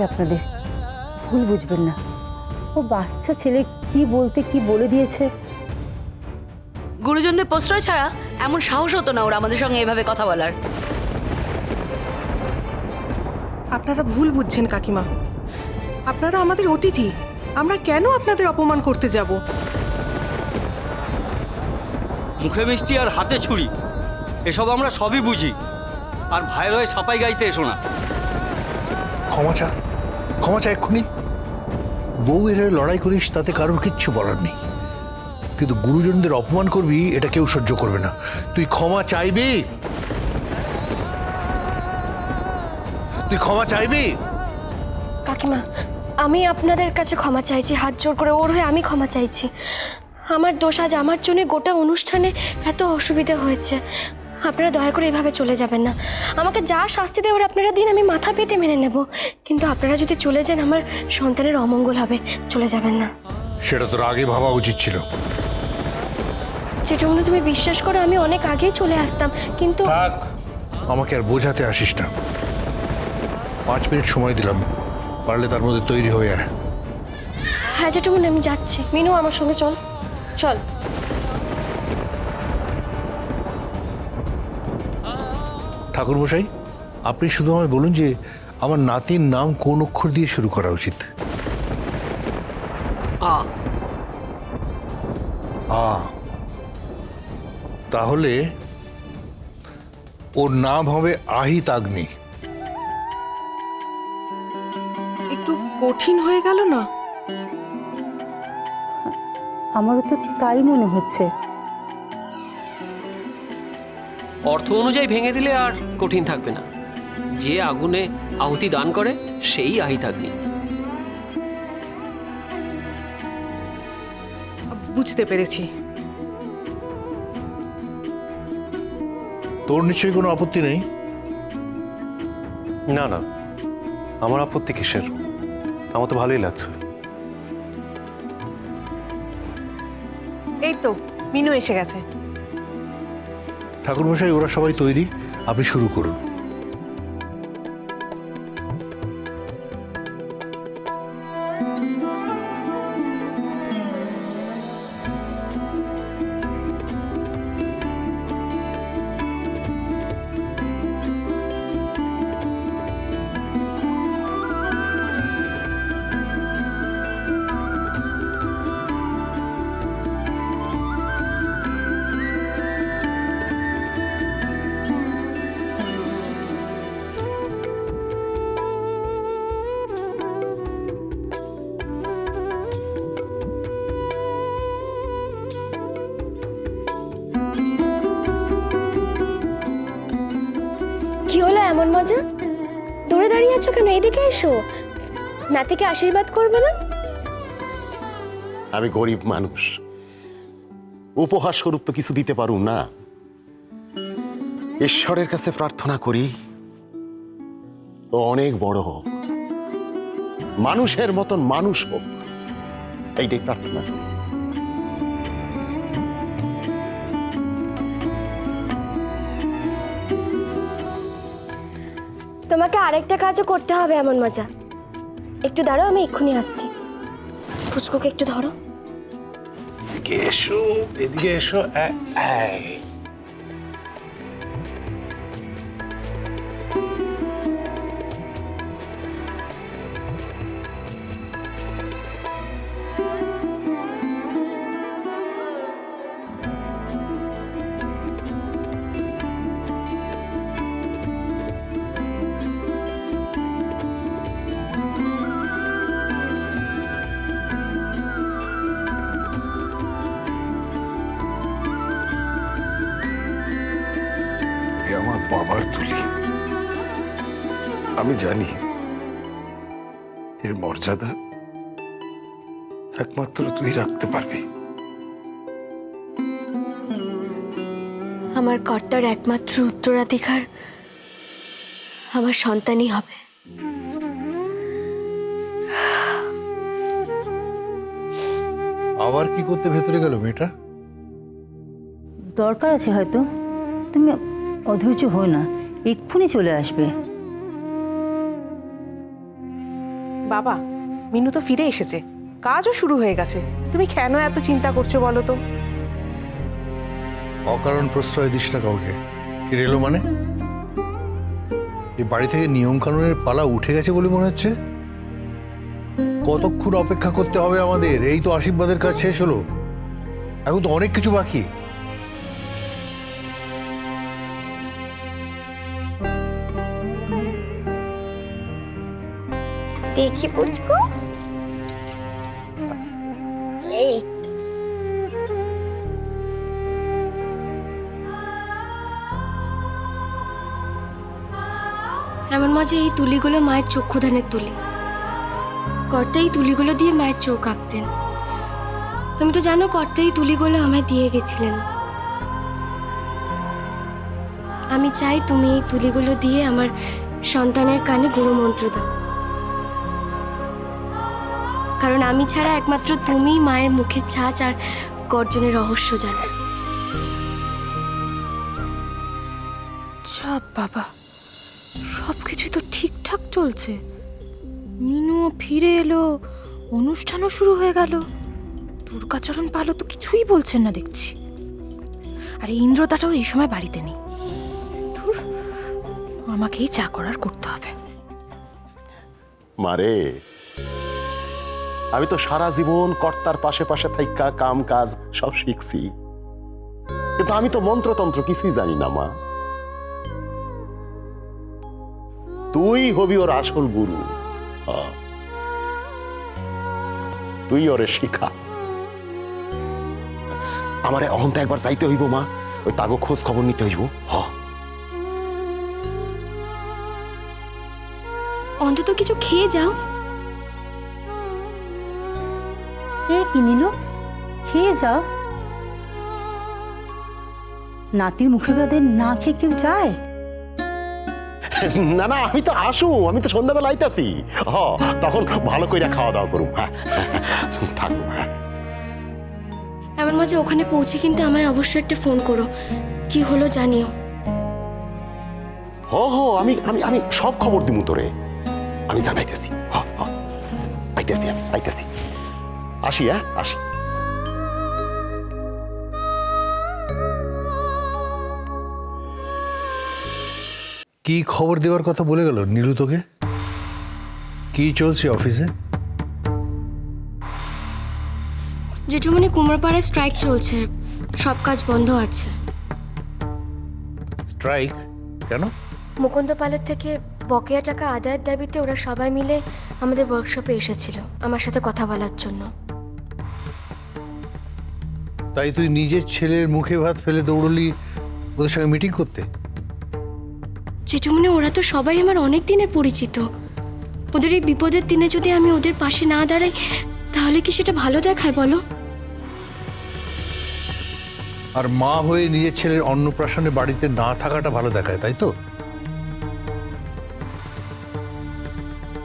আপনাদের, ভুল বুঝবেন না। ও বাচ্চা ছেলে কি বলতে কি বলে দিয়েছে। গুরুজনদের প্রশ্রয় ছাড়া এমন সাহস হতো না ওর আমাদের সঙ্গে এভাবে কথা বলার। আপনারা ভুল বুঝছেন কাকিমা, আপনারা আমাদের অতিথি, আমরা কেন আপনাদের অপমান করতে যাব? মুখে মিষ্টি আর হাতে ছুরি এসব আমরা সবই বুঝি, আর ভাইয়ের হয়ে সাপাই গাইতে এসো না। ক্ষমা চা এক্ষুনি। বউয়ের হয়ে লড়াই করিস, তাতে কারোর কিচ্ছু বলার নেই, কিন্তু গুরুজনদের অপমান করবি এটা কেউ সহ্য করবে না। তুই ক্ষমা চাইবি? কাকিমা, আমি আপনাদের কাছে ক্ষমা চাইছি, হাত জোর করে ওর হয়ে আমি ক্ষমা চাইছি। আমার দোষ, আজ আমার জন্য গোটা অনুষ্ঠানে এত অসুবিধা হয়েছে। আপনারা দয়া করে এভাবে চলে যাবেন না। আমাকে যা শাস্তি দেওয়ার আপনারা দিন, আমি মাথা পেতে মেনে নেব, কিন্তু আপনারা যদি চলে যান আমার সন্তানের অমঙ্গল হবে। চলে যাবেন না। সেটা তোর আগে ভাবা উচিত ছিল। যেটুকুনি তুমি বিশ্বাস করো, আমি অনেক আগেই চলে আসতাম, কিন্তু থাক, আমাকে আর বোঝাতে আসিস না। 5 মিনিট সময় দিলাম, পারলে তার মধ্যে তৈরি হয়ে আয়। হ্যাঁ যেটুকুনি, আমি যাচ্ছি। মিনু আমার সঙ্গে চল চল। ঠাকুরমশাই, আপনি শুধু আমায় বলুন যে আমার নাতির নাম কোন অক্ষর দিয়ে শুরু করা উচিত? আ। তাহলে ওর নাম হবে আহিত আগ্নি। একটু কঠিন হয়ে গেল না? আমারও তো তাই মনে হচ্ছে। অর্থ অনুযায়ী ভেঙে দিলে আর কঠিন থাকবে না। যে আগুনে আহুতি দান করে সেই আহিতাগ্নি। বুঝতে পেরেছি। তোর নিশ্চয়ই কোনো আপত্তি নেই? না না, আমার আপত্তি কিসের? আমার তো ভালোই লাগছে। এই তো মিনু এসে গেছে। ঠাকুরমশাই, ওরা সবাই তৈরি, আপনি শুরু করুন। কি হলো এমন মজা? দূরে দাঁড়িয়ে আছো কেন? এদিকে এসো, নাতিকে আশীর্বাদ করবে না? আমি গরিব মানুষ, উপহার স্বরূপ তো কিছু দিতে পারুম না। ঈশ্বরের কাছে প্রার্থনা করি ও অনেক বড় হোক, মানুষের মতন মানুষ হোক, এইটাই প্রার্থনা করি। তোমাকে আরেকটা কাজও করতে হবে এমন মজা। একটু দাঁড়াও, আমি এক্ষুনি আসছি। ফুচকুকে একটু ধরো। এসো, এদিকে এসো। আমার বাবার তুলি, আমি জানি এর মর্যাদা একমাত্র তুই রাখতে পারবি। আমার কর্তার একমাত্র উত্তরাধিকার আমার সন্তানই হবে। আবার কি করতে ভেতরে গেল মেয়েটা? দরকার আছে হয়তো। তুমি অধৈর্য হও না, এক্ষুনি চলে আসবে। বাবা, মিনু তো ফিরে এসেছে, কাজও শুরু হয়ে গেছে, তুমি কেন এত চিন্তা করছো বলো তো? অকারণ প্রশ্রয় দিস না কাউকে। ফিরে এলো মানে? এই বাড়ি থেকে নিয়ম কানুনের পালা উঠে গেছে বলে মনে হচ্ছে। কতক্ষণ অপেক্ষা করতে হবে আমাদের? এই তো আশীর্বাদের কাজ শেষ হলো, এখন তো অনেক কিছু বাকি। দেখি পুচকু, এই এমন মজা, এই তুলিগুলো মায়ের চক্ষুদানের তুলি। কর্তা এই তুলিগুলো দিয়ে মায়ের চোখ আঁকতেন। তুমি তো জানো কর্তা এই তুলিগুলো আমায় দিয়ে গেছিলেন। আমি চাই তুমি এই তুলিগুলো দিয়ে আমার সন্তানের কানে গুরু মন্ত্র দাও, কারণ আমি ছাড়া একমাত্র তুমিই মায়ের মুখের ছাঁচ আর গর্জনের রহস্য জানো। সব বাবা, সব কিছু তো ঠিকঠাক চলছে। মিনুও ফিরে এলো, অনুষ্ঠানও শুরু হয়ে গেল। দুর্গাচরণ পালও তো কিছুই বলছেন না দেখছি। আর ইন্দ্রদাটাও এই সময় বাড়িতে নেই। ধুর, আমাকেই যা করার করতে হবে। মারে, আমি তো সারা জীবন কর্তার পাশে পাশে থাইকা কাম কাজ সব শিখছি, কিন্তু আমি তো মন্ত্রতন্ত্র কিছুই জানি না মা। তুই হবি ওর আসল গুরু। তুই ওরে শিখা। আমারে অহন্তা একবার যাইতে হইব মা, ওই তাগো খোঁজ খবর নিতে হইব। অন্তত কিছু খেয়ে যাও। এ কি নিল, খেয়ে যাও। নাতির মুখে বাদে না খেয়ে কেউ যায়? না না, আমি তো আসু, আমি তো সন্ধ্যাবেলা আইতাছি। তখন ভালো কইরা খাওয়া দাওয়া করুম। হ্যাঁ, থাকবো। হ্যাঁ, এমন মজা, ওখানে পৌঁছে কিন্তু আমায় অবশ্যই একটা ফোন করো, কি হলো জানিও। আমি আমি আমি সব খবর দিমু তোরে, আমি জানাইতেছি। আইতেছি, আমি আইতেছি। আসি, হ্যাঁ আসি। কি খবর দেওয়ার কথা বলে গেল নীলু তোকে? কি চলছে অফিসে? জেঠুমনি, কুমারপাড়ায় স্ট্রাইক চলছে, সব কাজ বন্ধ আছে। স্ট্রাইক কেন? মুকুন্দ পালের থেকে বকেয়া টাকা আদায়ের দাবিতে ওরা সবাই মিলে আমাদের ওয়ার্কশপে এসেছিল আমার সাথে কথা বলার জন্য। তাই তুই নিজের ছেলের মুখে ভাত ফেলে দৌড়লি ওদের সঙ্গে মিটিং করতে? জেঠুমনি, ওরা তো সবাই আমার অনেক দিনের পরিচিত। ওদের এই বিপদের দিনে যদি আমি ওদের পাশে না দাঁড়াই, তাহলে কি সেটা ভালো দেখায় বলো? আর মা হয়ে নিজের ছেলের অন্নপ্রাশনে বাড়িতে না থাকাটা ভালো দেখায়, তাই তো?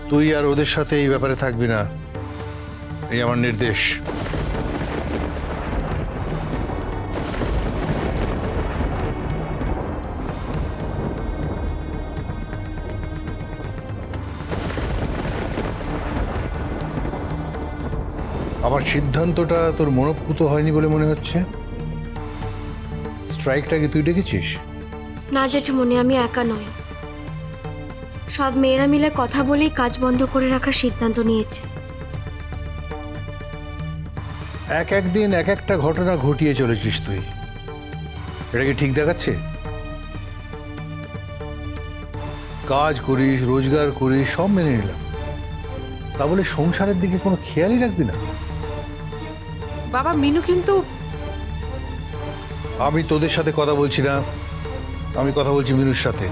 তুই আর ওদের সাথে এই ব্যাপারে থাকবি না, এই আমার নির্দেশ। আমার সিদ্ধান্তটা তোর মনোপুত হয়নি বলে মনে হচ্ছে। স্ট্রাইকটা কি তুই ডেকেছিস? না জেঠুমনি, আমি একা নই, সব মেয়েরা মিলে কথা বলেই কাজ বন্ধ করে রাখার সিদ্ধান্ত নিয়েছে। একদিন এক একটা ঘটনা ঘটিয়ে চলেছিস তুই, এটা কি ঠিক দেখাচ্ছে? কাজ করিস, রোজগার করিস, সব মেনে নিলাম, তা বলে সংসারের দিকে কোনো খেয়ালই রাখবি না? বাবা, মিনু কিন্তু... আমি তোদের সাথে কথা বলছি না, আমি কথা বলছি মিনুর সাথে।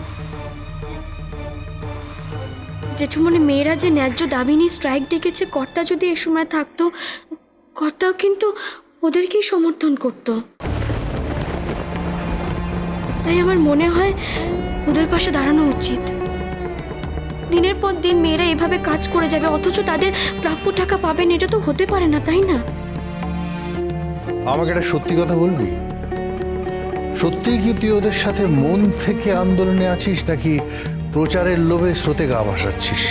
জেঠুমনি, মেয়েরা যে ন্যায্য দাবি নিয়ে স্ট্রাইক ডেকেছে, কর্তা যদি এ সময় থাকতো, কর্তাও কিন্তু ওদেরকেই সমর্থন করত। তাই আমার মনে হয় ওদের পাশে দাঁড়ানো উচিত। দিনের পর দিন মেয়েরা এভাবে কাজ করে যাবে, অথচ তাদের প্রাপ্য টাকা পাবেন, এটা তো হতে পারে না, তাই না? আমাকে একটা সত্যি কথা বলবি? সত্যিই কি তুই ওদের সাথে মন থেকে আন্দোলনে আছিস, নাকি প্রচারের লোভে স্রোতে গা ভাসাচ্ছিস?